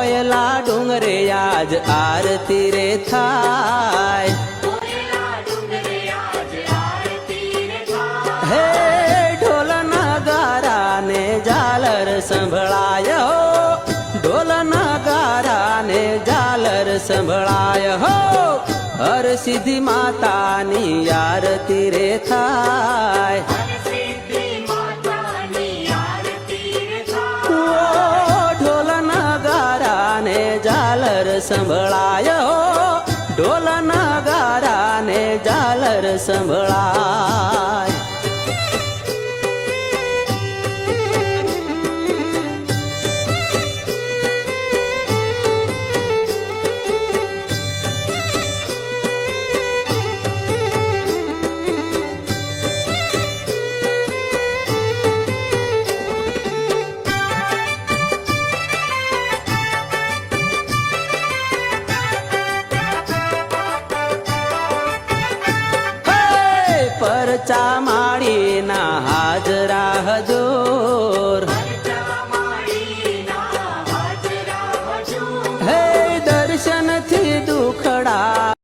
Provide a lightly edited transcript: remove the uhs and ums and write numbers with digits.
कोयला डुंगरे आज आरती रे थाय हे ढोल नगारा ने झालर संभळाय हो ढोल नगारा ने झालर संभळाय हो हर सिद्धि मातानी आरती रे थाय ढोल नगारा ने झालर संभळाय हो ढोल नगारा ने झालर संभळाय परचा